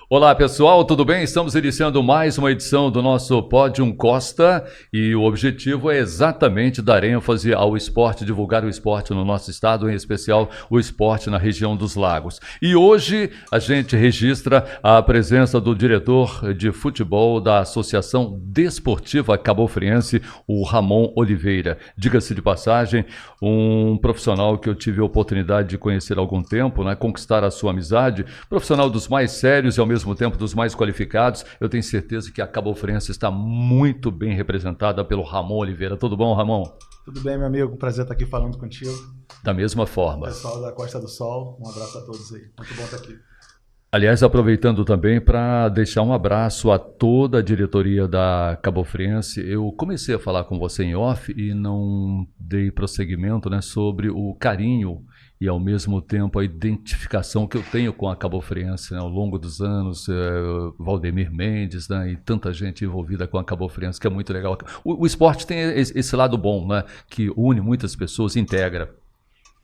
Olá pessoal, tudo bem? Estamos iniciando mais uma edição do nosso Pódium Costa e o objetivo é exatamente dar ênfase ao esporte, divulgar o esporte no nosso estado, em especial o esporte na região dos Lagos. E hoje a gente registra a presença do diretor de futebol da Associação Desportiva Cabofriense, o Ramon Oliveira. Diga-se de passagem, um profissional que eu tive a oportunidade de conhecer há algum tempo, né, conquistar a sua amizade, profissional dos mais sérios e ao mesmo tempo dos mais qualificados. Eu tenho certeza que a Cabofriense está muito bem representada pelo Ramon Oliveira. Tudo bom, Ramon? Tudo bem, meu amigo? Prazer estar aqui falando contigo. Da mesma forma. Pessoal da Costa do Sol, um abraço a todos aí. Muito bom estar aqui. Aliás, aproveitando também para deixar um abraço a toda a diretoria da Cabofriense. Eu comecei a falar com você em off e não dei prosseguimento, né, sobre o carinho e ao mesmo tempo a identificação que eu tenho com a Cabofriense, né, ao longo dos anos, Valdemir Mendes, né, e tanta gente envolvida com a Cabofriense, que é muito legal. O esporte tem esse lado bom, né, que une muitas pessoas, integra.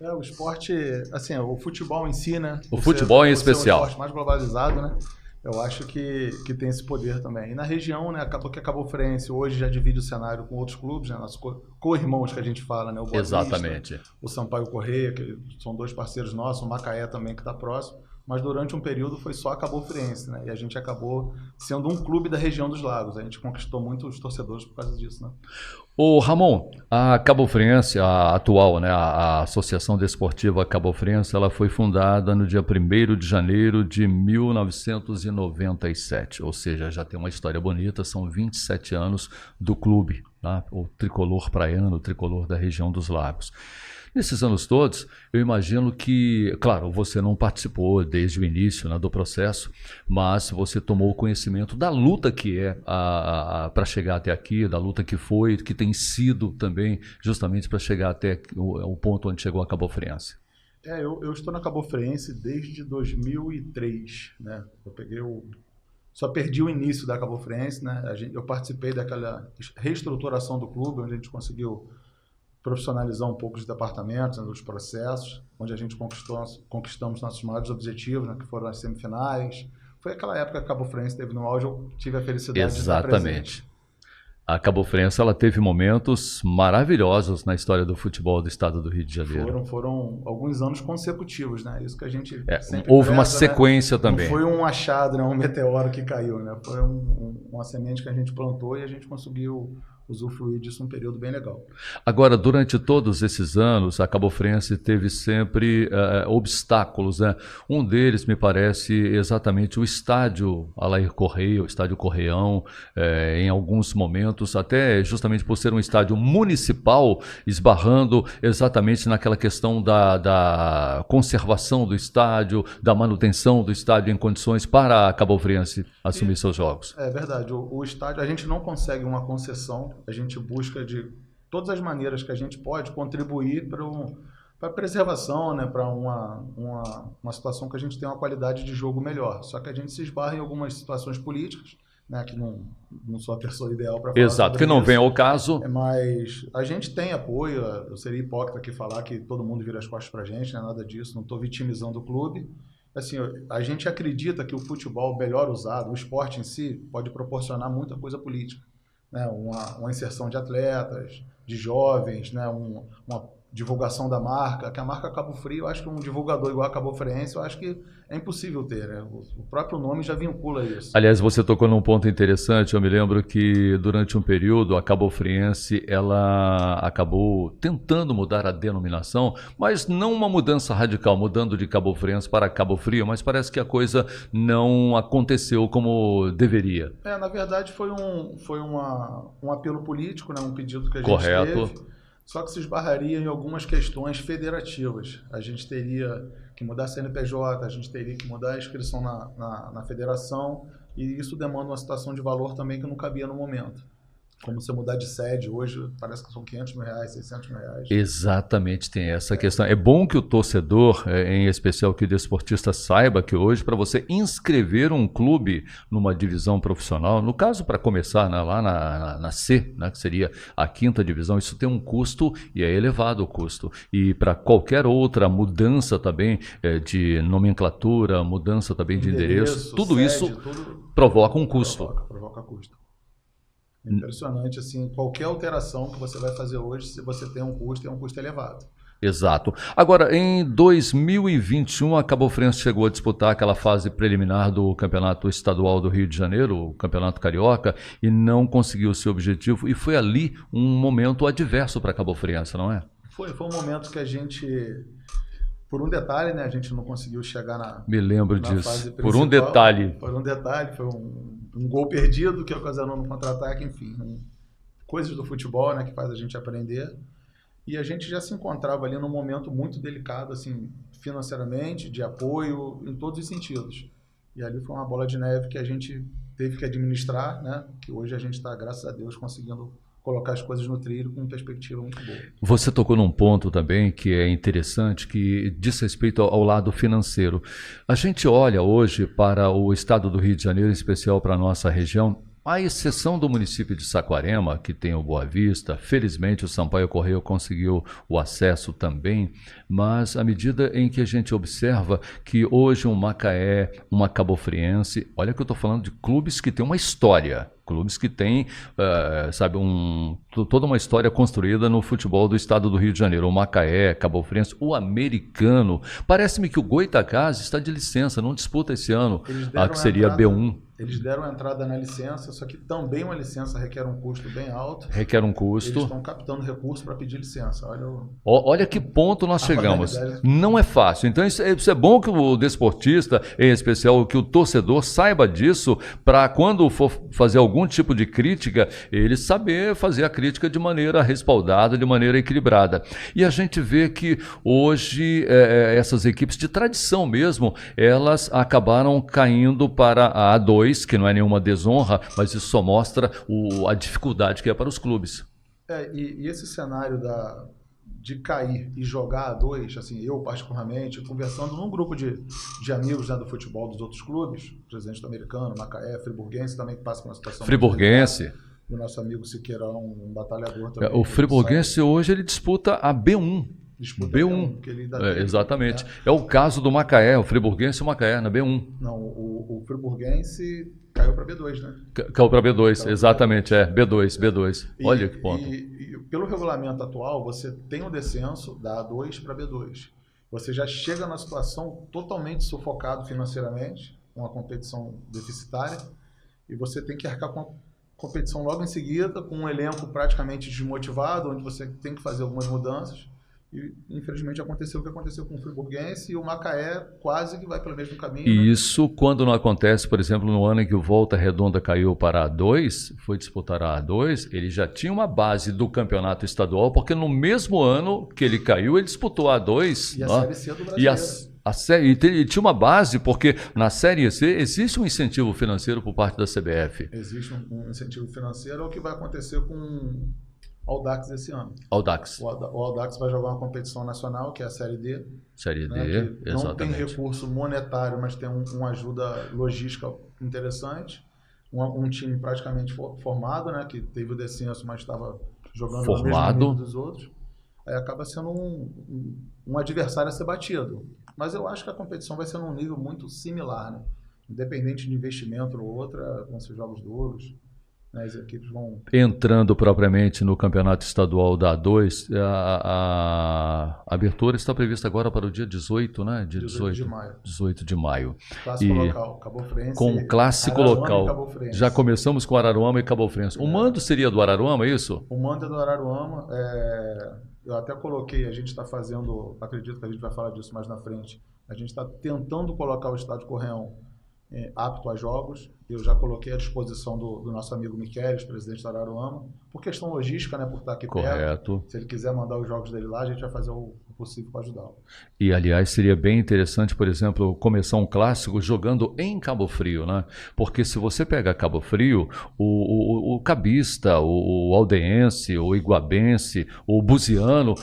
O esporte, assim, o futebol em si, né? O futebol em especial. O esporte mais globalizado, né? Eu acho que tem esse poder também. E na região, né, acabou que a Cabofriense hoje já divide o cenário com outros clubes, né, nossos co-irmãos que a gente fala, né, o Boa Exatamente. Vista, o Sampaio Corrêa, que são dois parceiros nossos, o Macaé também que está próximo, mas durante um período foi só a Cabofriense, né, e a gente acabou sendo um clube da região dos Lagos, a gente conquistou muitos torcedores por causa disso, né. Ô Ramon, a Cabofriense, a atual, né, a Associação Desportiva Cabofriense, ela foi fundada no dia 1º de janeiro de 1997, ou seja, já tem uma história bonita, são 27 anos do clube, tá? O tricolor praiano, o tricolor da região dos Lagos. Nesses anos todos, eu imagino que, claro, você não participou desde o início, né, do processo, mas você tomou conhecimento da luta que é para chegar até aqui, da luta que foi, que tem sido também justamente para chegar até o ponto onde chegou a Cabofriense. Eu estou na Cabofriense desde 2003, né? Só perdi o início da Cabofriense, né? Eu participei daquela reestruturação do clube, onde a gente conseguiu profissionalizar um pouco os departamentos, né, dos processos, onde a gente conquistamos nossos maiores objetivos, né, que foram as semifinais. Foi aquela época que a Cabofriense teve no auge, eu tive a felicidade de estar presente. Exatamente. A Cabofriense, ela teve momentos maravilhosos na história do futebol do estado do Rio de Janeiro. Foram alguns anos consecutivos, né? Isso que a gente sempre houve preza, uma sequência, né, também. Não foi um achado, né? Um meteoro que caiu, né? Foi uma semente que a gente plantou e a gente conseguiu usufruir disso um período bem legal. Agora, durante todos esses anos, a Cabofriense teve sempre obstáculos, né? Um deles, me parece, exatamente o estádio Alair Correia, o estádio Correião, em alguns momentos, até justamente por ser um estádio municipal, esbarrando exatamente naquela questão da conservação do estádio, da manutenção do estádio em condições para a Cabofriense assumir seus jogos. É verdade, o estádio, a gente não consegue uma concessão, a gente busca de todas as maneiras que a gente pode contribuir para a preservação, né, para uma situação que a gente tenha uma qualidade de jogo melhor. Só que a gente se esbarra em algumas situações políticas, né, que não sou a pessoa ideal para falar. Exato, que não vem ao caso. Mas a gente tem apoio, eu seria hipócrita aqui falar que todo mundo vira as costas para a gente, não é nada disso, não estou vitimizando o clube. Assim, a gente acredita que o futebol melhor usado, o esporte em si, pode proporcionar muita coisa política, né? Uma inserção de atletas, de jovens, né? Uma divulgação da marca, que a marca Cabo Frio, eu acho que um divulgador igual a Cabofriense, eu acho que é impossível ter, né? O próprio nome já vincula isso. Aliás, você tocou num ponto interessante, eu me lembro que durante um período a Cabofriense, ela acabou tentando mudar a denominação, mas não uma mudança radical, mudando de Cabofriense para Cabo Frio, mas parece que a coisa não aconteceu como deveria. Na verdade foi um apelo político, né? Um pedido que a gente Correto. teve. Só que se esbarraria em algumas questões federativas. A gente teria que mudar a CNPJ, a gente teria que mudar a inscrição na federação, e isso demanda uma situação de valor também que não cabia no momento. Como você mudar de sede hoje, parece que são R$500.000, R$600.000. Exatamente, tem essa questão. É bom que o torcedor, em especial que o desportista, saiba que hoje, para você inscrever um clube numa divisão profissional, no caso, para começar, né, lá na C, né, que seria a 5ª divisão, isso tem um custo e é elevado o custo. E para qualquer outra mudança também de nomenclatura, mudança também de endereço, tudo sede, isso tudo provoca um custo. Provoca custo. Impressionante, assim, qualquer alteração que você vai fazer hoje, se você tem um custo elevado. Exato. Agora, em 2021, a Cabo Friense chegou a disputar aquela fase preliminar do Campeonato Estadual do Rio de Janeiro, o Campeonato Carioca, e não conseguiu seu objetivo. E foi ali um momento adverso para a Cabo Friense, não é? Foi um momento que a gente, por um detalhe, né, a gente não conseguiu chegar na Me lembro na disso. fase Por um principal. detalhe. Por um detalhe, foi um gol perdido que ocasionou no contra-ataque, enfim, coisas do futebol, né, que faz a gente aprender. E a gente já se encontrava ali num momento muito delicado, assim, financeiramente, de apoio, em todos os sentidos. E ali foi uma bola de neve que a gente teve que administrar, né? Que hoje a gente está, graças a Deus, conseguindo colocar as coisas no trilho com perspectiva muito boa. Você tocou num ponto também que é interessante, que diz respeito ao lado financeiro. A gente olha hoje para o estado do Rio de Janeiro, em especial para a nossa região, à exceção do município de Saquarema, que tem o Boa Vista, felizmente o Sampaio Corrêa conseguiu o acesso também, mas à medida em que a gente observa que hoje um Macaé, uma Cabo Friense, olha que eu estou falando de clubes que têm uma história, clubes que têm, sabe, toda uma história construída no futebol do estado do Rio de Janeiro. O Macaé, Cabo Friense, o Americano. Parece-me que o Goitacazes está de licença, não disputa esse ano, que seria B1. Eles deram a entrada na licença, só que também uma licença requer um custo bem alto. Requer um custo. Eles estão captando recursos para pedir licença. Olha que ponto nós chegamos. Não é fácil. Então isso é bom que o desportista, em especial que o torcedor, saiba disso, para quando for fazer algum tipo de crítica, ele saber fazer a crítica de maneira respaldada, de maneira equilibrada. E a gente vê que hoje essas equipes de tradição mesmo, elas acabaram caindo para a A2, que não é nenhuma desonra, mas isso só mostra a dificuldade que é para os clubes. E esse cenário de cair e jogar A2, assim, eu particularmente, conversando num grupo de amigos, né, do futebol dos outros clubes, Presidente do Americano, Macaé, Friburguense também, que passa por uma situação... Friburguense. O nosso amigo Siqueirão, um batalhador também. O Friburguense hoje ele disputa a B1. Disputa B1. Que ele Exatamente. Né? É o caso do Macaé, o Friburguense e o Macaé, na B1. Não, o Friburguense caiu para B2, né? Caiu para B2, exatamente, B2. Olha que ponto. E pelo regulamento atual, você tem o descenso da A2 para B2. Você já chega na situação totalmente sufocado financeiramente, uma competição deficitária, e você tem que arcar com a competição logo em seguida, com um elenco praticamente desmotivado, onde você tem que fazer algumas mudanças. E, infelizmente, aconteceu o que aconteceu com o Friburguense e o Macaé quase que vai pelo mesmo caminho. E né? isso quando não acontece, por exemplo, no ano em que o Volta Redonda caiu para a A2, foi disputar a A2, ele já tinha uma base do campeonato estadual, porque no mesmo ano que ele caiu, ele disputou a A2. E a Série C do Brasileiro. E tinha uma base, porque na Série C existe um incentivo financeiro por parte da CBF. Existe um incentivo financeiro, é o que vai acontecer com... Audax esse ano. Audax. O Audax vai jogar uma competição nacional, que é a Série D. Série D, que exatamente. não tem recurso monetário, mas tem uma ajuda logística interessante. Um time praticamente formado, né, que teve o descenso, mas estava jogando no mesmo nível dos outros. Aí acaba sendo um adversário a ser batido. Mas eu acho que a competição vai ser num nível muito similar, né? Independente de investimento ou outra, vão ser jogos duros. As equipes vão... Entrando propriamente no campeonato estadual da A2, a abertura está prevista agora para o dia 18, né? Dia 18 de maio. 18 de maio. Clássico local, Cabo Friense. Com o clássico local. Já começamos com Araruama e Cabo Friense. O mando seria do Araruama, é isso? O mando é do Araruama. Eu até coloquei, a gente está fazendo, acredito que a gente vai falar disso mais na frente, a gente está tentando colocar o Estádio Correão apto a jogos. Eu já coloquei à disposição do nosso amigo Miquelis, presidente da Araruama, por questão logística, né, por estar aqui Correto. perto. Se ele quiser mandar os jogos dele lá, a gente vai fazer o possível para ajudá-lo. E, aliás, seria bem interessante, por exemplo, começar um clássico jogando em Cabo Frio, né? Porque se você pega Cabo Frio, o cabista, o aldeense, o iguabense, o buziano,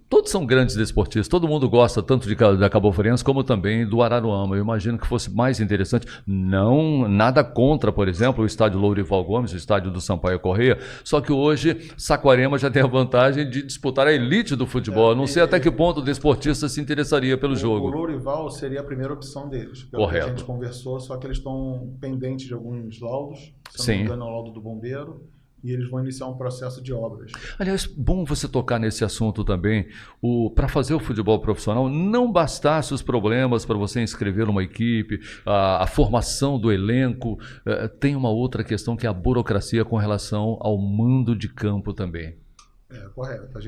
todos são grandes desportistas. Todo mundo gosta tanto da Cabo Friense como também do Araruama. Eu imagino que fosse mais interessante. Não, nada contra, por exemplo, o estádio Lourival Gomes, o estádio do Sampaio Corrêa. Só que hoje, Saquarema já tem a vantagem de disputar a elite do futebol. Não sei até que ponto o desportista se interessaria pelo jogo. O Lourival seria a primeira opção deles, pelo Correto. que a gente conversou, só que eles estão pendentes de alguns laudos, se não me engano é o laudo do bombeiro, e eles vão iniciar um processo de obras. Aliás, bom você tocar nesse assunto também. Para fazer o futebol profissional, não bastasse os problemas para você inscrever uma equipe, a formação do elenco, tem uma outra questão que é a burocracia com relação ao mando de campo também. Correto. A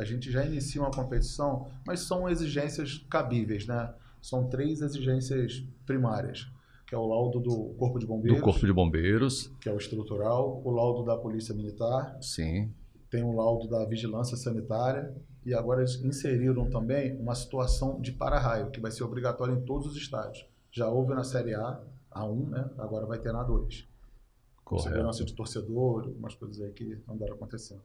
gente já inicia uma competição, mas são exigências cabíveis, né? São 3 exigências primárias, que é o laudo do Corpo de Bombeiros. Do Corpo de Bombeiros. Que é o estrutural, o laudo da Polícia Militar. Sim. Tem o laudo da Vigilância Sanitária. E agora eles inseriram também uma situação de para-raio, que vai ser obrigatória em todos os estádios. Já houve na Série A, A1, né? Agora vai ter na A2. Correto. Segurança de torcedor, algumas coisas aí que andaram acontecendo.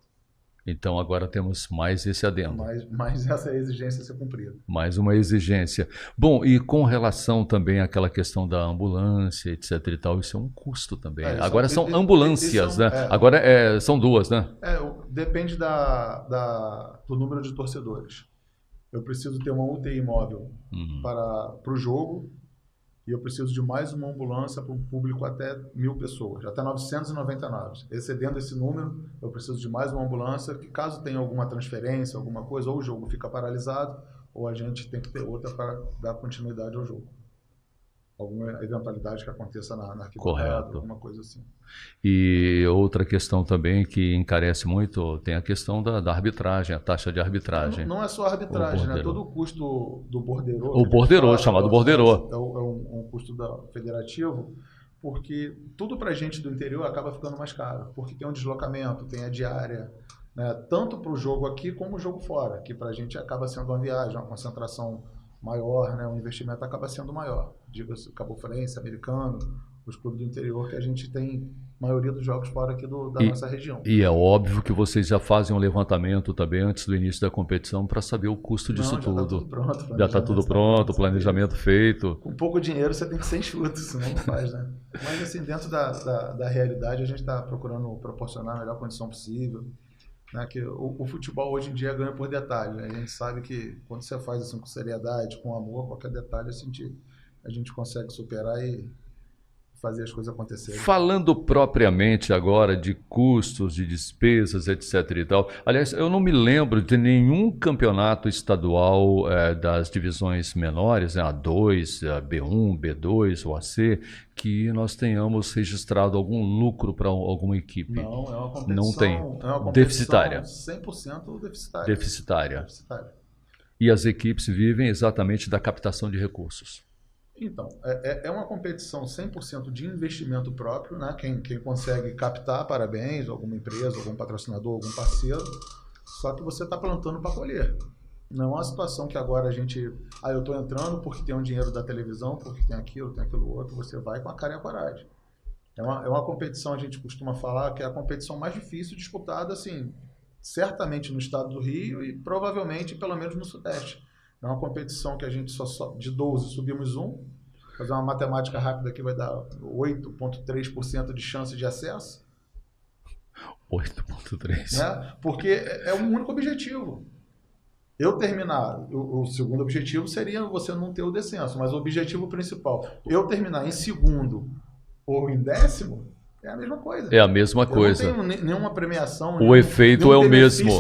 Então agora temos mais esse adendo. Mais essa exigência a ser cumprida. Mais uma exigência. Bom, e com relação também àquela questão da ambulância, etc e tal, isso é um custo também. Agora são ambulâncias, né? Agora são 2, né? Depende do número de torcedores. Eu preciso ter uma UTI móvel para o jogo e eu preciso de mais uma ambulância para um público até 1.000 pessoas, até 999. Excedendo esse número, eu preciso de mais uma ambulância, que caso tenha alguma transferência, alguma coisa, ou o jogo fica paralisado, ou a gente tem que ter outra para dar continuidade ao jogo. Alguma eventualidade que aconteça na arquibancada, alguma coisa assim. E outra questão também que encarece muito, tem a questão da arbitragem, a taxa de arbitragem. Não é só a arbitragem, né? Todo o custo do borderô. O borderô, chamado borderô. É um custo federativo, porque tudo para a gente do interior acaba ficando mais caro, porque tem um deslocamento, tem a diária, né? Tanto para o jogo aqui como o jogo fora, que para a gente acaba sendo uma viagem, uma concentração maior, né? O investimento acaba sendo maior. Diga-se Cabo Friense, Americano, os clubes do interior, que a gente tem a maioria dos jogos fora aqui da nossa região. E é óbvio que vocês já fazem um levantamento também antes do início da competição para saber o custo disso tudo. Já está tudo pronto, planejamento feito. Com pouco dinheiro você tem que ser enxuto, senão não faz, né? Mas assim, dentro da realidade, a gente está procurando proporcionar a melhor condição possível. Né, que o futebol hoje em dia ganha por detalhe, né? A gente sabe que quando você faz assim com seriedade, com amor, qualquer detalhe a gente consegue superar e fazer as coisas acontecerem. Falando propriamente agora de custos, de despesas, etc e tal, aliás, eu não me lembro de nenhum campeonato estadual das divisões menores, né, A2, a B1, B2 ou AC, que nós tenhamos registrado algum lucro para alguma equipe. Não, é uma competição, não tem. É uma competição deficitária. 100% Deficitária. E as equipes vivem exatamente da captação de recursos. Então, é uma competição 100% de investimento próprio, né? Quem consegue captar, parabéns, alguma empresa, algum patrocinador, algum parceiro, só que você está plantando para colher. Não é uma situação que agora a gente... eu estou entrando porque tem um dinheiro da televisão, porque tem aquilo outro, você vai com a cara e a coragem. É uma competição, a gente costuma falar, que é a competição mais difícil disputada, assim, certamente no estado do Rio e provavelmente, pelo menos, no Sudeste. É uma competição que a gente só de 12 subimos 1. Fazer uma matemática rápida aqui vai dar 8,3% de chance de acesso. 8,3%. Né? Porque é um único objetivo. Eu terminar, o segundo objetivo seria você não ter o descenso, mas o objetivo principal, eu terminar em segundo ou em 10º, é a mesma coisa. É a mesma coisa. Eu não tenho nenhuma premiação. O efeito é o mesmo.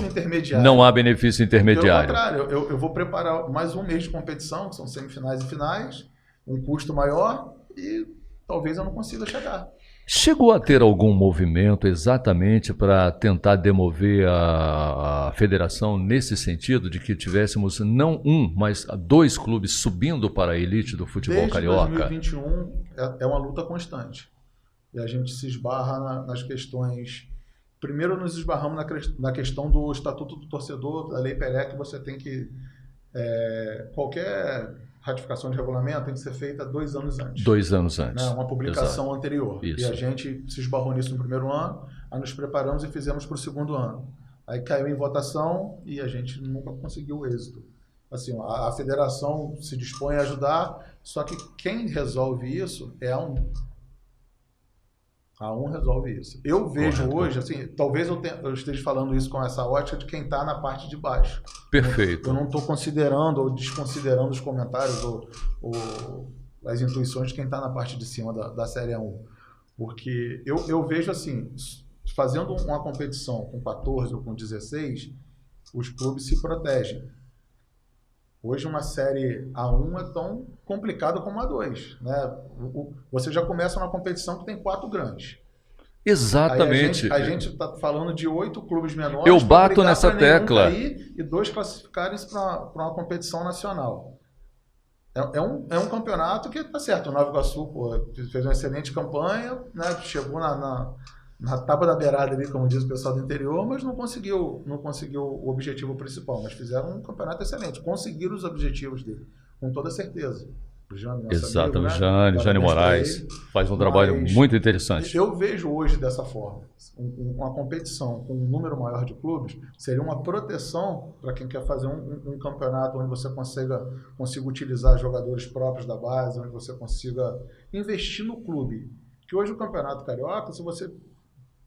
Não há benefício intermediário. Pelo contrário, eu vou preparar mais um mês de competição, que são semifinais e finais, um custo maior e talvez eu não consiga chegar. Chegou a ter algum movimento exatamente para tentar demover a federação nesse sentido, de que tivéssemos não um, mas 2 clubes subindo para a elite do futebol carioca? Desde 2021 é uma luta constante. E a gente se esbarra nas questões... Primeiro nos esbarramos na questão do Estatuto do Torcedor, da Lei Pelé, que você tem que Qualquer ratificação de regulamento tem que ser feita 2 anos antes. 2 anos antes. Né? Uma publicação Exato. anterior. Isso. E a gente se esbarrou nisso no primeiro ano, aí nos preparamos e fizemos para o segundo ano. Aí caiu em votação e a gente nunca conseguiu êxito. Assim, a federação se dispõe a ajudar, só que quem resolve isso é a UNE. A UNE resolve isso. Eu vejo hoje, assim, talvez eu esteja falando isso com essa ótica de quem está na parte de baixo. Perfeito. Eu não estou considerando ou desconsiderando os comentários ou as intuições de quem está na parte de cima da Série A1. Porque eu vejo assim, fazendo uma competição com 14 ou com 16, os clubes se protegem. Hoje uma Série A1 é tão complicada como a 2. Né? Você já começa uma competição que tem 4 grandes. Exatamente. A gente está falando de 8 clubes menores. Eu bato nessa tecla. Cair e 2 classificarem-se para uma competição nacional. É um campeonato que está certo. O Nova Iguaçu fez uma excelente campanha, né? Chegou na tábua da beirada ali, como diz o pessoal do interior, mas não conseguiu o objetivo principal. Mas fizeram um campeonato excelente, conseguiram os objetivos dele, com toda certeza. O Jânio, Exatamente, amigo, né? Jânio Moraes faz um trabalho muito interessante. Eu vejo hoje dessa forma. Uma competição com um número maior de clubes seria uma proteção para quem quer fazer um campeonato onde você consiga utilizar jogadores próprios da base, onde você consiga investir no clube. Que hoje o Campeonato Carioca,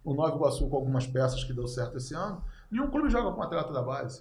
o Nova Iguaçu com algumas peças que deu certo esse ano, nenhum clube joga com atleta da base.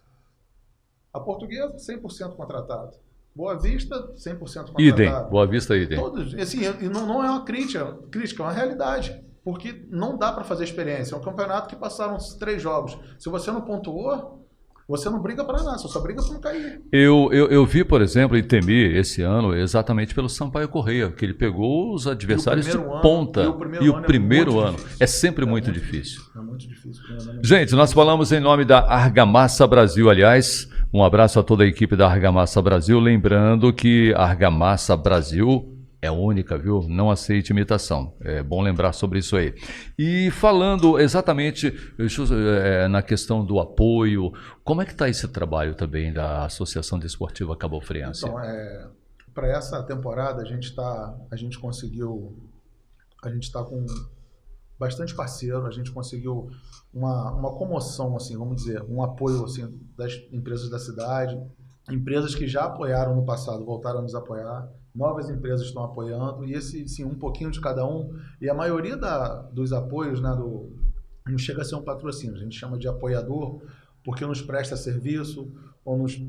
A Portuguesa, 100% contratado. Boa Vista, 100% contratado. Idem, Boa Vista, idem. Todos, assim, e não é uma crítica, é uma realidade. Porque não dá para fazer experiência. É um campeonato que passaram 3 jogos. Se você não pontuou, você não briga para nada, você só briga para não cair. Eu vi, por exemplo, em Itemi esse ano, exatamente pelo Sampaio Corrêa, que ele pegou os adversários de ponta. E o primeiro ano é sempre muito difícil. É muito difícil. Gente, nós falamos em nome da Argamassa Brasil, aliás. Um abraço a toda a equipe da Argamassa Brasil. Lembrando que a Argamassa Brasil é única, viu? Não aceite imitação. É bom lembrar sobre isso aí. E falando exatamente na questão do apoio, como é que está esse trabalho também da Associação Desportiva Cabo Friense? Então, para essa temporada a gente está com bastante parceiro, a gente conseguiu uma comoção, assim, vamos dizer, um apoio assim, das empresas da cidade, empresas que já apoiaram no passado voltaram a nos apoiar, novas empresas estão apoiando, e sim, um pouquinho de cada um, e a maioria dos apoios, né, não chega a ser um patrocínio, a gente chama de apoiador, porque nos presta serviço, ou nos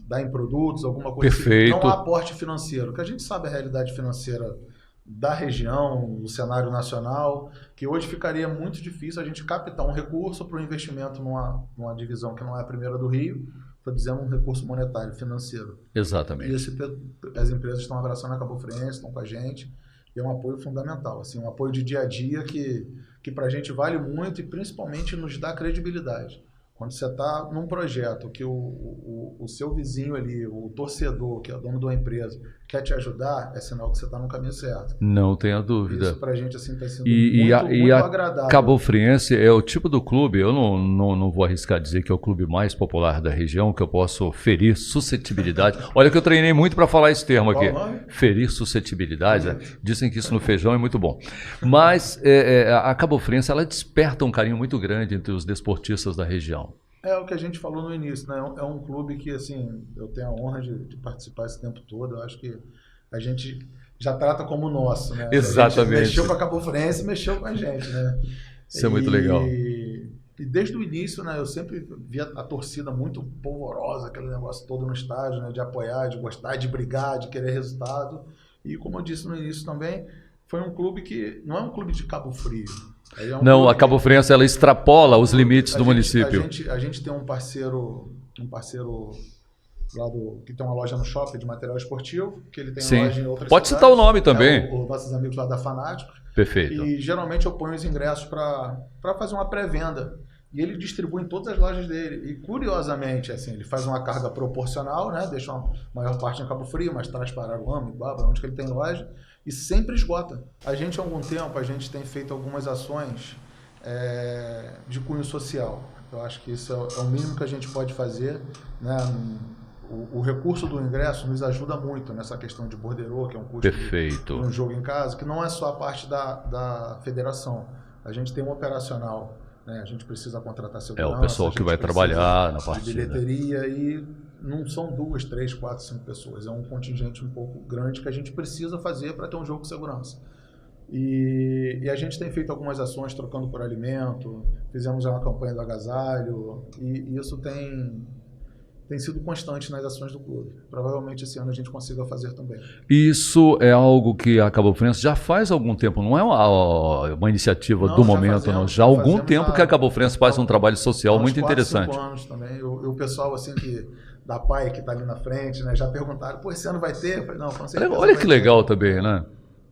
dá em produtos, alguma coisa. Perfeito. Assim. Não há aporte financeiro, que a gente sabe a realidade financeira da região, do cenário nacional, que hoje ficaria muito difícil a gente captar um recurso para o investimento numa divisão que não é a primeira do Rio, estou dizendo um recurso monetário, financeiro. Exatamente. E as empresas estão abraçando a Cabo Friense, estão com a gente, e é um apoio fundamental, assim, um apoio de dia a dia que para a gente vale muito e principalmente nos dá credibilidade. Quando você está num projeto que o seu vizinho ali, o torcedor, que é dono de uma empresa, quer te ajudar, é sinal que você está no caminho certo. Não tenha dúvida. Isso pra gente assim, está sendo muito agradável. Cabo Friense é o tipo do clube, eu não vou arriscar dizer que é o clube mais popular da região, que eu posso ferir suscetibilidade. Olha que eu treinei muito para falar esse termo aqui. Ferir suscetibilidade. Dizem que isso no feijão é muito bom. Mas a Cabo Friense, ela desperta um carinho muito grande entre os desportistas da região. É o que a gente falou no início, né? É um clube que, assim, eu tenho a honra de participar esse tempo todo. Eu acho que a gente já trata como nosso, né? Exatamente. A gente mexeu com a Cabo Friense, mexeu com a gente, né? Isso é muito legal. E desde o início, né? Eu sempre via a torcida muito polvorosa, aquele negócio todo no estádio, né? De apoiar, de gostar, de brigar, de querer resultado. E como eu disse no início também, foi um clube que não é um clube de Cabo Frio. Não, a Cabo Friense, ela extrapola os limites do município. A gente tem um parceiro lá que tem uma loja no shopping de material esportivo, que ele tem loja em outras Pode cidades. Citar o nome também. Os nossos amigos lá da Fanáticos. Perfeito. E geralmente eu ponho os ingressos para fazer uma pré-venda. E ele distribui em todas as lojas dele. E curiosamente, assim, ele faz uma carga proporcional, né? Deixa uma maior parte em Cabo Frio, mas traz para Araruama, Ibaba, onde que ele tem loja. E sempre esgota. A gente, há algum tempo, a gente tem feito algumas ações de cunho social. Eu acho que isso é o mínimo que a gente pode fazer, né? o recurso do ingresso nos ajuda muito nessa questão de borderô, que é um custo Perfeito. de um jogo em casa, que não é só a parte da federação. A gente tem um operacional, né? A gente precisa contratar segurança. O pessoal que vai trabalhar na parte de bilheteria e não são 2, 3, 4, 5 pessoas. É um contingente um pouco grande que a gente precisa fazer para ter um jogo com segurança. E a gente tem feito algumas ações trocando por alimento, fizemos uma campanha do agasalho e isso tem sido constante nas ações do clube. Provavelmente esse ano a gente consiga fazer também. Isso é algo que a Cabo Friense já faz algum tempo, não é uma iniciativa do momento, não. Já há algum tempo que a Cabo Friense faz um trabalho social muito interessante. 4, 5 anos também. E o pessoal assim da PAI que está ali na frente, né, já perguntaram, pô, esse ano vai ter? Eu falei, não, com certeza. Olha que legal também, né?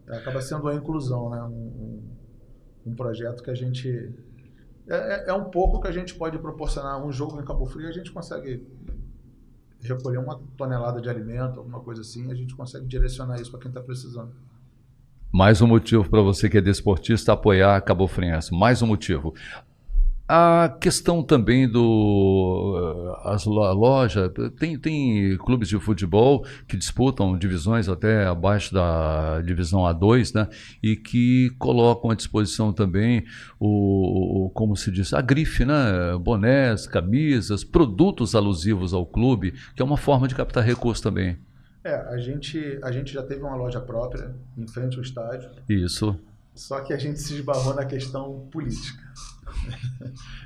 Acaba sendo a inclusão, né? Um projeto que a gente... É um pouco que a gente pode proporcionar. Um jogo em Cabo Frio, a gente consegue recolher 1 tonelada de alimento, alguma coisa assim, a gente consegue direcionar isso para quem está precisando. Mais um motivo para você que é desportista apoiar a Cabo Friense. Mais um motivo. A questão também a loja, tem clubes de futebol que disputam divisões até abaixo da divisão A2, né? E que colocam à disposição também como se diz, a grife, né? Bonés, camisas, produtos alusivos ao clube, que é uma forma de captar recursos também. A gente já teve uma loja própria em frente ao estádio. Isso. Só que a gente se esbarrou na questão política.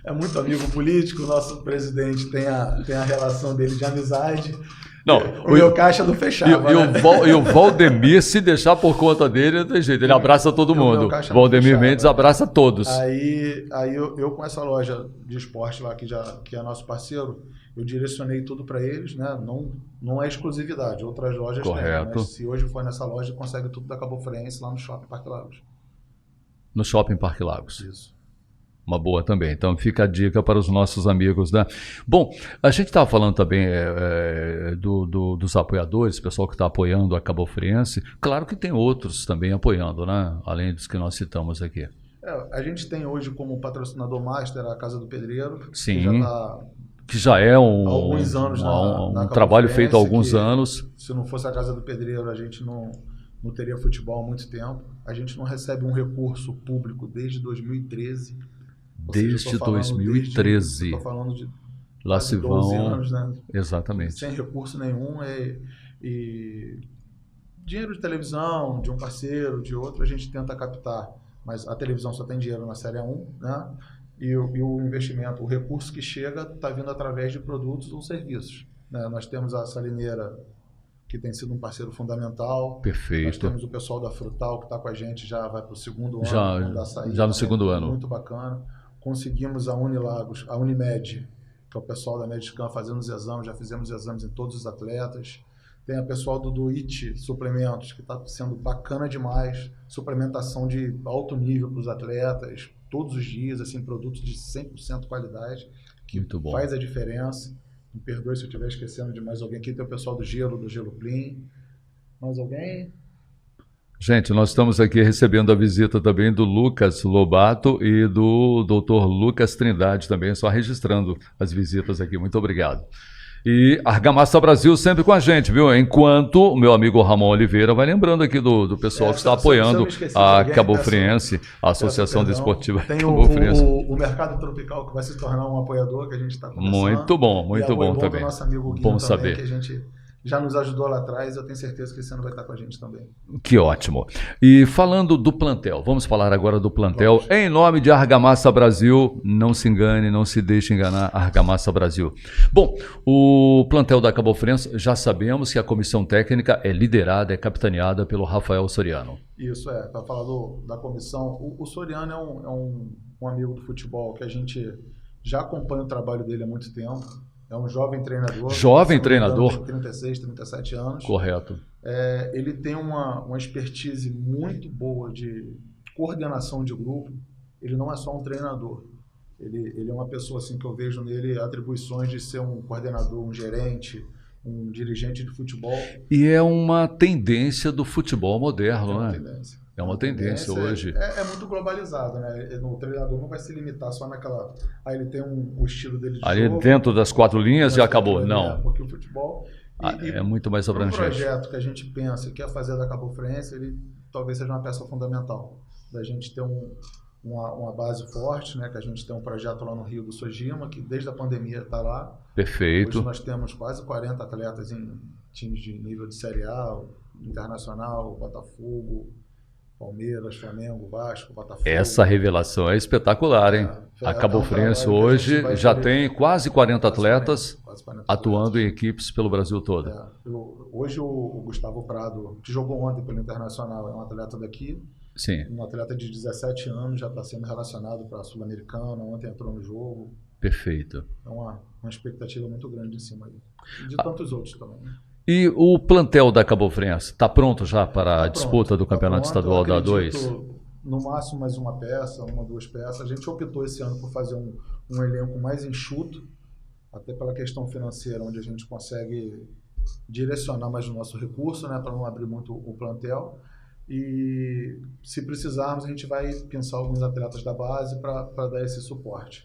É muito amigo político, o nosso presidente tem a relação dele de amizade. Não, o meu caixa não fechava. E o Valdemir, se deixar por conta dele, não tem jeito, ele abraça todo mundo. Valdemir Mendes abraça todos. Aí eu com essa loja de esporte lá, que é nosso parceiro, eu direcionei tudo para eles, né? Não é exclusividade, outras lojas Correto. têm, mas se hoje for nessa loja, consegue tudo da Cabo Friense lá no Shopping Parque Lagos. No Shopping Parque Lagos. Isso. Uma boa também. Então fica a dica para os nossos amigos, né? Bom, a gente estava falando também dos apoiadores, pessoal que está apoiando a Cabo Friense. Claro que tem outros também apoiando, né? Além dos que nós citamos aqui. A gente tem hoje como patrocinador master a Casa do Pedreiro. Sim. Que já é alguns anos um trabalho feito há alguns anos. Se não fosse a Casa do Pedreiro, a gente não teria futebol há muito tempo. A gente não recebe um recurso público desde 2013. Desde 2013. Estou falando de lá se 12 vão anos, né? Exatamente. Sem recurso nenhum e dinheiro de televisão, de um parceiro, de outro, a gente tenta captar. Mas a televisão só tem dinheiro na Série 1, né? E o investimento, o recurso que chega está vindo através de produtos ou serviços, né? Nós temos a Salineira, que tem sido um parceiro fundamental. Perfeito. Nós temos o pessoal da Frutal, que está com a gente, já vai para o segundo ano. Já no segundo ano. Muito bacana. Conseguimos a Unilagos, a Unimed, que é o pessoal da Medicam, fazendo os exames, já fizemos exames em todos os atletas. Tem o pessoal do IT Suplementos, que está sendo bacana demais, suplementação de alto nível para os atletas, todos os dias, assim, produtos de 100% qualidade, que muito bom. Faz a diferença. Me perdoe se eu estiver esquecendo de mais alguém aqui. Tem o pessoal do Gelo Clean. Mais alguém? Gente, nós estamos aqui recebendo a visita também do Lucas Lobato e do Dr. Lucas Trindade também, só registrando as visitas aqui. Muito obrigado. E Argamassa Brasil sempre com a gente, viu? Enquanto o meu amigo Ramon Oliveira vai lembrando aqui do pessoal que está apoiando a Cabo Friense, a Associação Desportiva Cabo Friense. O Mercado Tropical, que vai se tornar um apoiador, que a gente está começando. Muito bom também. Do nosso amigo Guinho bom também, saber. Que a gente já nos ajudou lá atrás, eu tenho certeza que esse ano vai estar com a gente também. Que ótimo. E falando do plantel, vamos falar agora do plantel. Vamos. Em nome de Argamassa Brasil, não se engane, não se deixe enganar, Argamassa Brasil. Bom, o plantel da Cabo Friense, já sabemos que a comissão técnica é liderada, é capitaneada pelo Rafael Soriano. Isso, para falar da comissão, o Soriano é um amigo do futebol que a gente já acompanha o trabalho dele há muito tempo. É um jovem treinador. Jovem treinador. Tem 36, 37 anos. Correto. Ele tem uma expertise muito boa de coordenação de grupo. Ele não é só um treinador. Ele é uma pessoa assim, que eu vejo nele atribuições de ser um coordenador, um gerente, um dirigente de futebol. E é uma tendência do futebol moderno, né? Tendência. É uma tendência hoje. É muito globalizado, né? O treinador não vai se limitar só naquela... Aí ele tem o estilo dele de Ali jogo. dentro das 4 linhas já acabou. Não. Porque o futebol... É muito mais abrangente. O projeto que a gente pensa e quer fazer da Cabo Friense, ele talvez seja uma peça fundamental. Da gente ter uma base forte, né? Que a gente tem um projeto lá no Rio do Sojima, que desde a pandemia está lá. Perfeito. Hoje nós temos quase 40 atletas em times de nível de Série A, Internacional, Botafogo, Palmeiras, Flamengo, Vasco, Botafogo. Essa revelação é espetacular, hein? A Cabo Friense hoje já tem quase 40 atletas atuando em equipes pelo Brasil todo. Hoje o Gustavo Prado, que jogou ontem pelo Internacional, é um atleta daqui. Sim. Um atleta de 17 anos, já está sendo relacionado para a Sul-Americana, ontem entrou no jogo. Perfeito. É uma expectativa muito grande em cima aí. E de tantos outros também. E o plantel da Cabo Friense está pronto já para a disputa do Campeonato Estadual da A2? No máximo mais uma peça, uma, duas peças. A gente optou esse ano por fazer um elenco mais enxuto, até pela questão financeira, onde a gente consegue direcionar mais o nosso recurso, né, para não abrir muito o plantel. E se precisarmos, a gente vai pensar alguns atletas da base para dar esse suporte.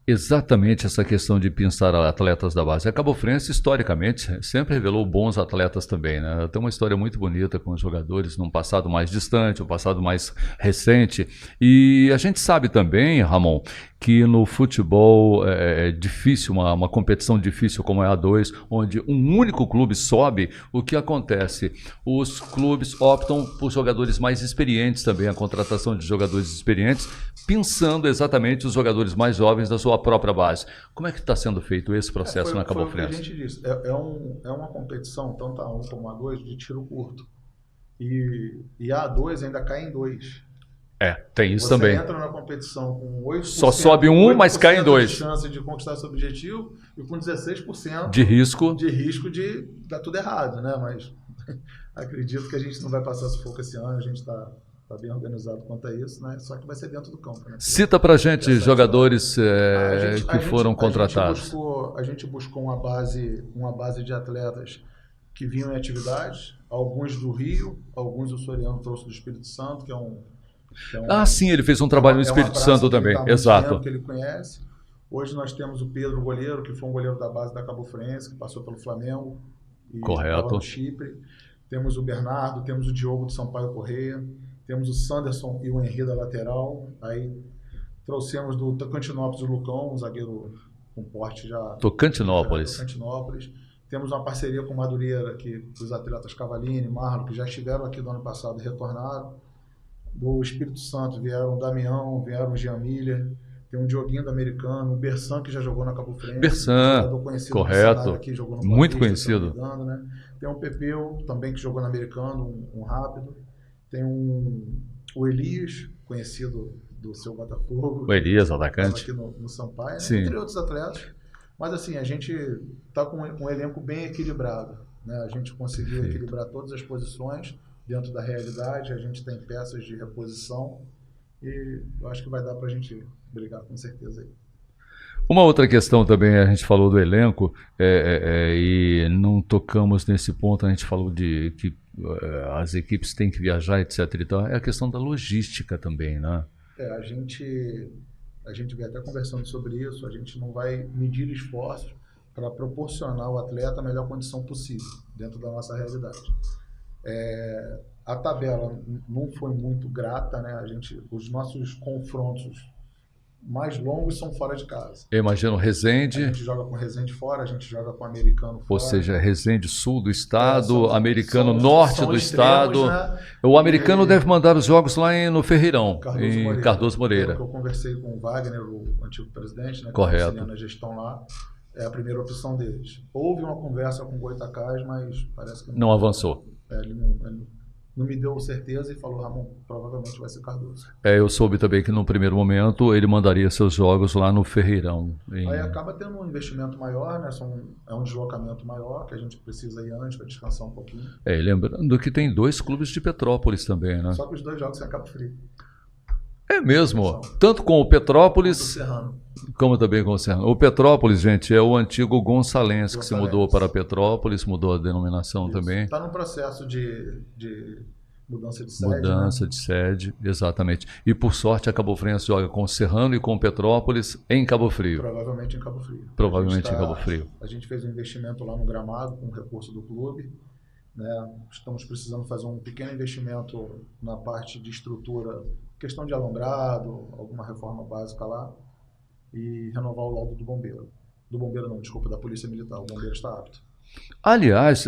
Exatamente essa questão de pensar atletas da base. A Cabo Friense, historicamente, sempre revelou bons atletas também, né? Tem uma história muito bonita com os jogadores num passado mais distante, um passado mais recente. E a gente sabe também, Ramon, que no futebol é difícil, uma competição difícil como é a A2, onde um único clube sobe, o que acontece? Os clubes optam por jogadores mais experientes também, a contratação de jogadores experientes, pensando exatamente os jogadores mais jovens da sua própria base. Como é que está sendo feito esse processo na Cabo Friense? A gente disse, é uma competição, tanto a 1 como a 2, de tiro curto. E a A2 ainda cai em 2. Tem isso também. Você entra na competição com 8%. Só sobe um, mas cai em 2. De chance de conquistar esse objetivo e com 16% de risco de dar tudo errado, né? Mas acredito que a gente não vai passar sufoco esse ano, a gente está bem organizado quanto a isso, né? Só que vai ser dentro do campo, né? Cita pra gente jogadores que foram contratados. A gente buscou uma base de atletas que vinham em atividades, alguns do Rio, alguns o Soriano trouxe do Espírito Santo, que é um sim, ele fez um trabalho no Espírito Santo também, exato. Que ele conhece. Hoje nós temos o Pedro, goleiro, que foi um goleiro da base da Cabo Friense, que passou pelo Flamengo e estava no Chipre. Temos o Bernardo, temos o Diogo do Sampaio Correia, temos o Sanderson e o Henri da lateral. Aí trouxemos do Tocantinópolis o Lucão, um zagueiro com porte já... Tocantinópolis. Temos uma parceria com o Madureira, que os atletas Cavalini, Marlon, que já estiveram aqui no ano passado e retornaram. Do Espírito Santo vieram o Damião, vieram o Jean Miller, tem um Dioguinho do Americano, o Bersan, que já jogou na Cabo Friense. Bersan, correto, aqui, jogou no muito Paulista, conhecido. Engano, né? Tem o Pepeu, também, que jogou no Americano, um rápido. Tem o Elias, conhecido do seu Botafogo. O Elias, atacante. Aqui no Sampaio, né? Entre outros atletas. Mas assim, a gente está com um elenco bem equilibrado, né? A gente conseguiu equilibrar todas as posições dentro da realidade, a gente tem peças de reposição e eu acho que vai dar para a gente brigar com certeza aí. Uma outra questão também, a gente falou do elenco e não tocamos nesse ponto, a gente falou de que as equipes têm que viajar, etc. E tal, é a questão da logística também, né? A gente vem até conversando sobre isso, a gente não vai medir esforços para proporcionar ao atleta a melhor condição possível dentro da nossa realidade. A tabela não foi muito grata, né? Os nossos confrontos mais longos são fora de casa. Eu imagino Resende. A gente joga com Resende fora, a gente joga com Americano fora. Ou seja, Resende sul do estado, Americano norte do estado. Né? O Americano deve mandar os jogos lá no Ferreirão, em Cardoso Moreira. Eu conversei com o Wagner, o antigo presidente, né? Correto. Que na gestão lá. É a primeira opção deles. Houve uma conversa com o Goitacás, mas parece que não avançou. Ele não me deu certeza e falou, Ramon, provavelmente vai ser Cardoso. Eu soube também que no primeiro momento ele mandaria seus jogos lá no Ferreirão. Aí acaba tendo um investimento maior, né? É um deslocamento maior que a gente precisa ir antes para descansar um pouquinho. Lembrando que tem 2 clubes de Petrópolis também, né? Só que os 2 jogos são em Cabo Frio. É mesmo, tanto com o Petrópolis como também com o Serrano. O Petrópolis, gente, é o antigo Gonçalense, que se mudou para Petrópolis, mudou a denominação também. Está no processo de mudança de sede, Mudança né? de sede, exatamente. E por sorte a Cabo Friense joga com Serrano e com Petrópolis em Cabo Frio. Provavelmente em Cabo Frio. Provavelmente em Cabo Frio. A gente fez um investimento lá no gramado com o recurso do clube, né? Estamos precisando fazer um pequeno investimento na parte de estrutura, questão de alambrado, alguma reforma básica lá, e renovar o laudo do bombeiro. Do bombeiro não, desculpa, da Polícia Militar. O bombeiro está apto. Aliás,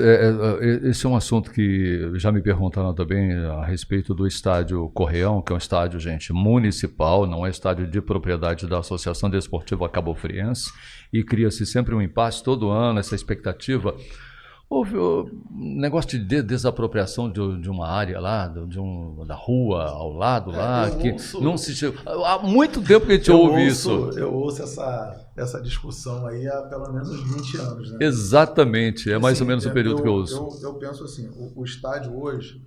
esse é um assunto que já me perguntaram também a respeito do estádio Correão, que é um estádio, gente, municipal, não é estádio de propriedade da Associação Desportiva Cabo Friense, e cria-se sempre um impasse todo ano, essa expectativa. Houve um negócio de desapropriação de uma área lá, da rua ao lado lá, que não se chegou. Há muito tempo que a gente ouve isso. Eu ouço essa discussão aí há pelo menos uns 20 anos. Né? Exatamente, é mais ou menos o período que eu ouço. Eu penso assim, o estádio hoje,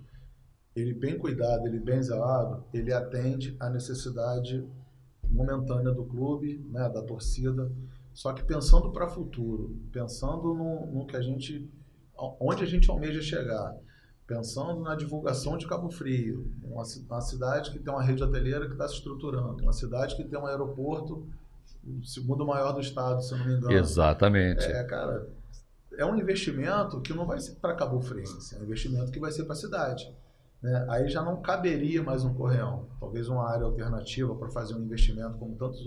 ele bem cuidado, ele bem zelado, ele atende à necessidade momentânea do clube, né, da torcida, só que pensando para o futuro, pensando no que onde a gente almeja chegar, pensando na divulgação de Cabo Frio, uma cidade que tem uma rede hoteleira que está se estruturando, uma cidade que tem um aeroporto, o segundo maior do estado, se eu não me engano. Exatamente. Cara, é um investimento que não vai ser para Cabo Friense, é um investimento que vai ser para a cidade. Né? Aí já não caberia mais um Correão, talvez uma área alternativa para fazer um investimento como tantas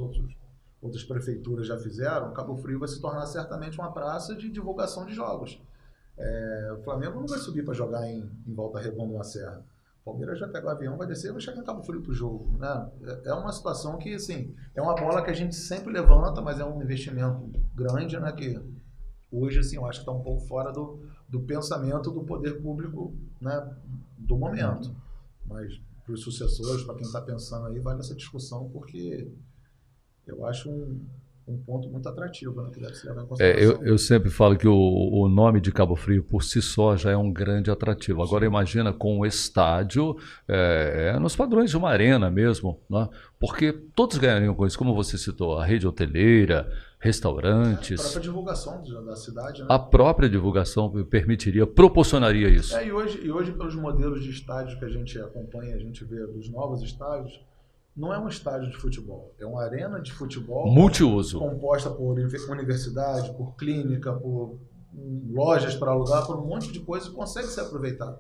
outras prefeituras já fizeram. Cabo Frio vai se tornar certamente uma praça de divulgação de jogos. O Flamengo não vai subir para jogar em Volta Redonda na Serra. O Palmeiras já pega o avião, vai descer e vai chegar em Cabo Frio para o jogo. Né? É uma situação que, assim, é uma bola que a gente sempre levanta, mas é um investimento grande, né? Que hoje, assim, eu acho que está um pouco fora do pensamento do poder público, né? Do momento. Mas para os sucessores, para quem está pensando aí, vale essa discussão, porque eu acho um ponto muito atrativo, né, que deve se levar em consideração. Eu sempre falo que o nome de Cabo Frio por si só já é um grande atrativo. Agora imagina com o estádio nos padrões de uma arena mesmo, né? Porque todos ganhariam com isso, como você citou, a rede hoteleira, restaurantes. A própria divulgação da cidade, né? A própria divulgação permitiria, proporcionaria isso. E hoje, pelos modelos de estádios que a gente acompanha, a gente vê dos novos estádios, não é um estádio de futebol, é uma arena de futebol multiuso, composta por universidade, por clínica, por lojas para alugar, por um monte de coisa que consegue ser aproveitado.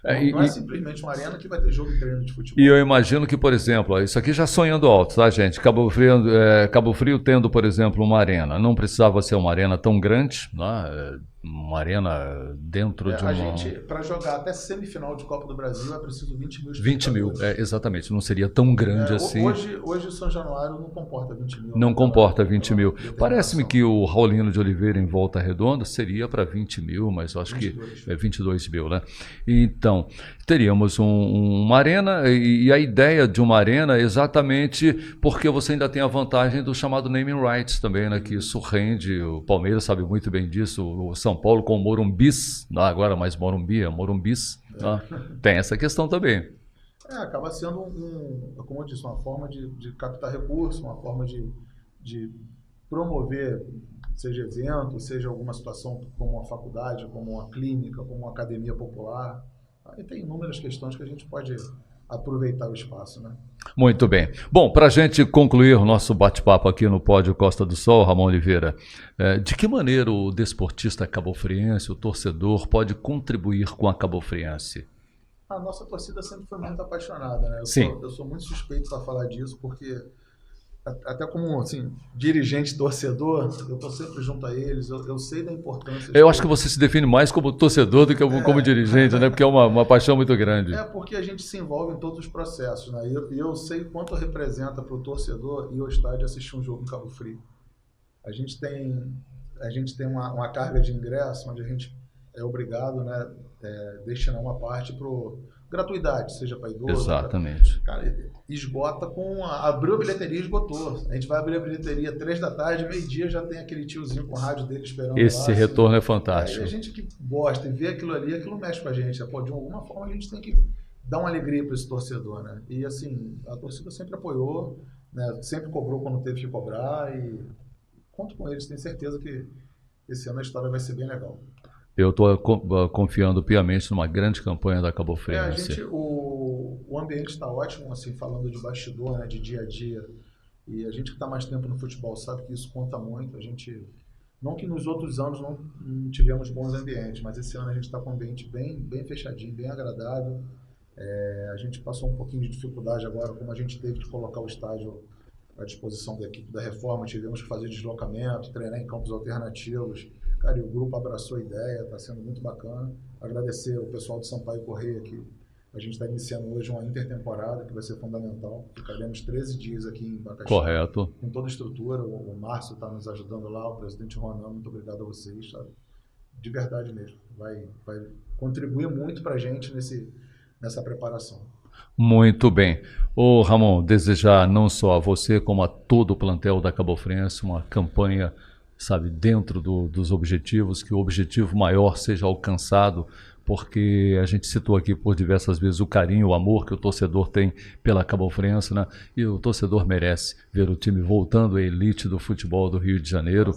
Não é simplesmente uma arena que vai ter jogo e treino de futebol. E eu imagino que, por exemplo, isso aqui já sonhando alto, tá, gente? Cabo Frio tendo, por exemplo, uma arena. Não precisava ser uma arena tão grande, né? Uma arena dentro de uma... A gente, para jogar até semifinal de Copa do Brasil, é preciso 20 mil 20 mil, exatamente. Não seria tão grande assim. Hoje o São Januário não comporta 20 mil. Não comporta 20 mil. Parece-me que o Raulino de Oliveira em Volta Redonda seria para 20 mil, mas eu acho 22. Que é 22 mil, né? Então, teríamos uma arena, e a ideia de uma arena é exatamente porque você ainda tem a vantagem do chamado naming rights também, né? Que isso rende, o Palmeiras sabe muito bem disso, o São Paulo com o Morumbis, agora mais Morumbi, é Morumbis, né? Tem essa questão também. Acaba sendo, como eu disse, uma forma de captar recursos, uma forma de promover, seja evento, seja alguma situação como uma faculdade, como uma clínica, como uma academia popular. Aí tem inúmeras questões que a gente pode aproveitar o espaço, né? Muito bem. Bom, para a gente concluir o nosso bate-papo aqui no Pódio Costa do Sol, Ramon Oliveira, de que maneira o desportista cabofriense, o torcedor, pode contribuir com a cabofriense? A nossa torcida sempre foi muito apaixonada, né? Eu sou muito suspeito para falar disso, porque até como assim, dirigente torcedor, eu estou sempre junto a eles, eu sei da importância. Eu acho que você se define mais como torcedor do que como dirigente, né? Porque é uma paixão muito grande. Porque a gente se envolve em todos os processos, né? E eu sei quanto representa para o torcedor ir ao estádio assistir um jogo em Cabo Frio. A gente tem uma carga de ingresso onde a gente é obrigado, né, destinar uma parte para gratuidade, seja para idoso. Exatamente. Cara, esgota abriu a bilheteria, esgotou. A gente vai abrir a bilheteria 3 da tarde, meio-dia já tem aquele tiozinho com o rádio dele esperando. Esse lá, retorno assim. É fantástico. A gente que gosta e vê aquilo ali, aquilo mexe com a gente. De alguma forma a gente tem que dar uma alegria para esse torcedor, né? E assim, a torcida sempre apoiou, né? Sempre cobrou quando teve que cobrar e conto com eles, tenho certeza que esse ano a história vai ser bem legal. Eu estou confiando piamente numa grande campanha da Cabo Friense. O ambiente está ótimo, assim, falando de bastidor, né, de dia a dia. E a gente que está mais tempo no futebol sabe que isso conta muito. A gente, não que nos outros anos não tivemos bons ambientes, mas esse ano a gente está com um ambiente bem fechadinho, bem agradável. A gente passou um pouquinho de dificuldade agora, como a gente teve de colocar o estádio à disposição da equipe da reforma, tivemos que fazer deslocamento, treinar em campos alternativos. Cara, e o grupo abraçou a ideia, está sendo muito bacana. Agradecer o pessoal do Sampaio Corrêa, que a gente está iniciando hoje uma intertemporada, que vai ser fundamental. Ficaremos 13 dias aqui em Bacaxi. Correto. Com toda a estrutura, o Márcio está nos ajudando lá, o presidente Ronan, muito obrigado a vocês, sabe? De verdade mesmo. Vai contribuir muito para a gente nessa preparação. Muito bem. Ô Ramon, desejar não só a você, como a todo o plantel da Cabo Friense, uma campanha, sabe, dentro dos objetivos, que o objetivo maior seja alcançado, porque a gente citou aqui por diversas vezes o carinho, o amor que o torcedor tem pela Cabo Friense, né? E o torcedor merece ver o time voltando à elite do futebol do Rio de Janeiro.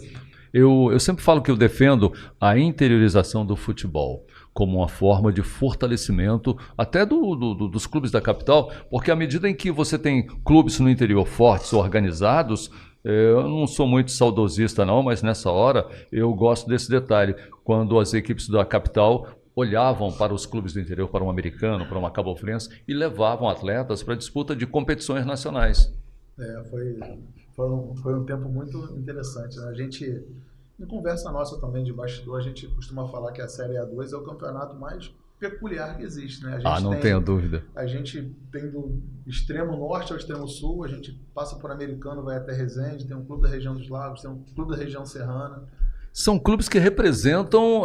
Eu sempre falo que eu defendo a interiorização do futebol como uma forma de fortalecimento até dos clubes da capital, porque à medida em que você tem clubes no interior fortes, organizados, eu não sou muito saudosista não, mas nessa hora eu gosto desse detalhe, quando as equipes da capital olhavam para os clubes do interior, para um americano, para uma Cabo Friense, e levavam atletas para a disputa de competições nacionais. Foi um tempo muito interessante, né? A gente, em conversa nossa também de bastidor, a gente costuma falar que a Série A2 é o campeonato mais peculiar que existe, né? Não tenho dúvida. A gente tem do extremo norte ao extremo sul, a gente passa por Americano, vai até Resende, tem um clube da região dos Lagos, tem um clube da região serrana. São clubes que representam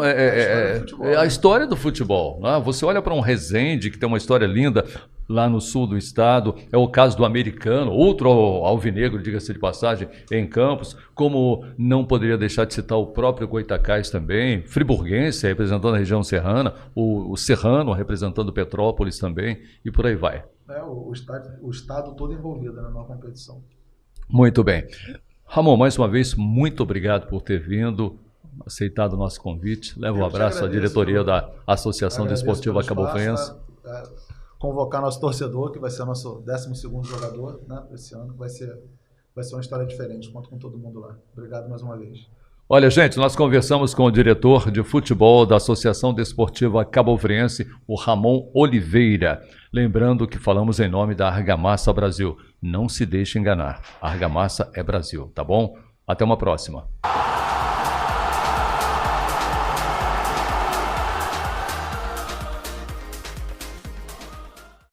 a história do futebol. Né? Você olha para um Resende, que tem uma história linda lá no sul do estado, é o caso do Americano, outro alvinegro, diga-se de passagem, em Campos, como não poderia deixar de citar o próprio Goitacás também, Friburguense, representando a região serrana, o Serrano, representando Petrópolis também, e por aí vai. O estado todo envolvido na competição. Muito bem. Ramon, mais uma vez, muito obrigado por ter vindo, aceitado o nosso convite. Levo um abraço à diretoria da Associação Desportiva Cabo Friense. Convocar nosso torcedor, que vai ser nosso 12º jogador, né, esse ano, que vai ser uma história diferente. Conto com todo mundo lá. Obrigado mais uma vez. Olha, gente, nós conversamos com o diretor de futebol da Associação Desportiva Cabo Friense, o Ramon Oliveira. Lembrando que falamos em nome da Argamassa Brasil. Não se deixe enganar. A Argamassa é Brasil, tá bom? Até uma próxima.